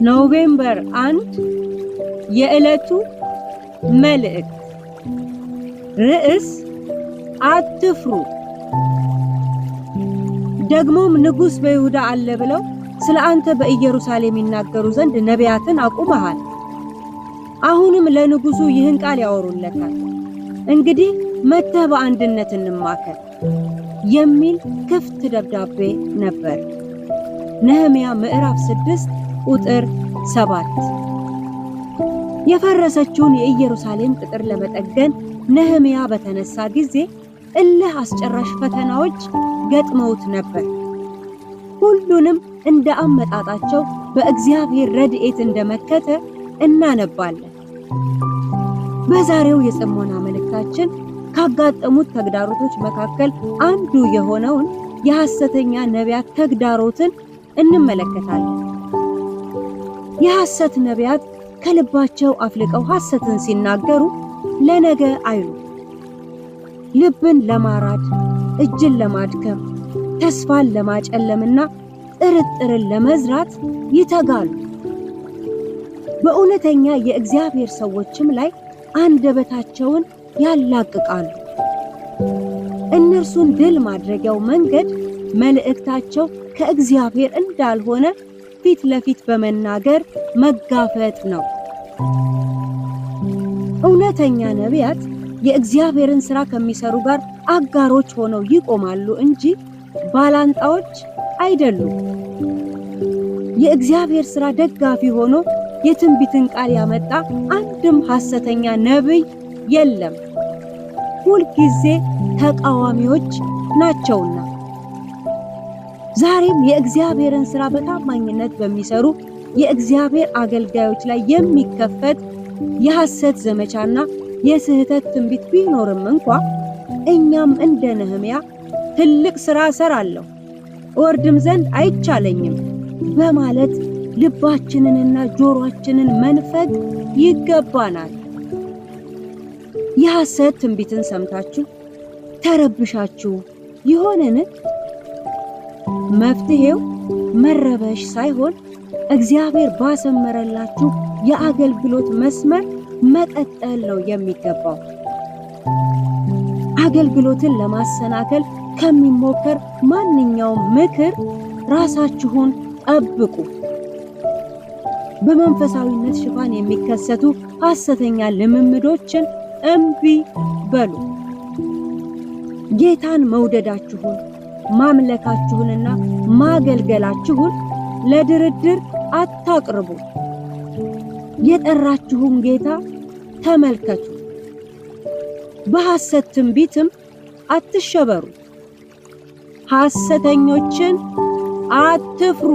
ኖቬምበር 1 የዕለቱ መልእክት ርዕስ አትፍሩ። ደግሞም ንጉሥ በይሁዳ አለ ብለው ስለ አንተ በኢየሩሳሌም ይናገሩ ዘንድ ነቢያትን አቁመሃል። አሁንም ለንጉሡ ይህን ቃል ያወሩለታል። እንግዲህ መጥተህ በአንድነት እንማከር የሚል ክፍት ደብዳቤ ነበር። ነህምያ ምዕራፍ 6 ቁጥር 7። የፈረሰችውን የኢየሩሳሌም ቅጥር ለመጠገን ነህምያ በተነሳ ጊዜ እልህ አስጨራሽ ፈተናዎች ገጥመውት ነበር። ሁሉንም እንደ አመጣጣቸው በእግዚአብሔር ረድኤት እንደመከተ እናነባለን። በዛሬው የጽሞና መልእክታችን ካጋጠሙት ተግዳሮቶች መካከል አንዱ የሆነውን የሐሰተኛ ነቢያት ተግዳሮትን እንመለከታለን። የሐሰት ነቢያት ከልባቸው አፍልቀው ሐሰትን ሲናገሩ ለነገ አይሉ፣ ልብን ለማራድ፣ እጅን ለማድከም፣ ተስፋን ለማጨለምና ጥርጥርን ለመዝራት ይተጋሉ። በእውነተኛ የእግዚአብሔር ሰዎችም ላይ አንደበታቸውን ያላቅቃሉ። እነርሱን ድል ማድረጊያው መንገድ መልእክታቸው ከእግዚአብሔር እንዳልሆነ ፊት ለፊት በመናገር መጋፈጥ ነው። እውነተኛ ነቢያት የእግዚአብሔርን ሥራ ከሚሰሩ ጋር አጋሮች ሆነው ይቆማሉ እንጂ ባላንጣዎች አይደሉም። የእግዚአብሔር ሥራ ደጋፊ ሆኖ የትንቢትን ቃል ያመጣ አንድም ሐሰተኛ ነቢይ የለም። ሁልጊዜ ተቃዋሚዎች ናቸውና። ዛሬም የእግዚአብሔርን ሥራ በታማኝነት በሚሰሩ የእግዚአብሔር አገልጋዮች ላይ የሚከፈት የሐሰት ዘመቻና የስህተት ትንቢት ቢኖርም እንኳ እኛም እንደ ነህምያ ትልቅ ሥራ እሰራለሁ፣ እወርድም ዘንድ አይቻለኝም በማለት ልባችንንና ጆሮአችንን መንፈግ ይገባናል። የሐሰት ትንቢትን ሰምታችሁ ተረብሻችሁ ይሆንን? መፍትሄው መረበሽ ሳይሆን እግዚአብሔር ባሰመረላችሁ የአገልግሎት መስመር መቀጠል ነው የሚገባው። አገልግሎትን ለማሰናከል ከሚሞከር ማንኛውም ምክር ራሳችሁን ጠብቁ። በመንፈሳዊነት ሽፋን የሚከሰቱ ሐሰተኛ ልምምዶችን እምቢ በሉ። ጌታን መውደዳችሁን፣ ማምለካችሁንና ማገልገላችሁን ለድርድር አታቅርቡ። የጠራችሁን ጌታ ተመልከቱ። በሐሰት ትንቢትም አትሸበሩ። ሐሰተኞችን አትፍሩ።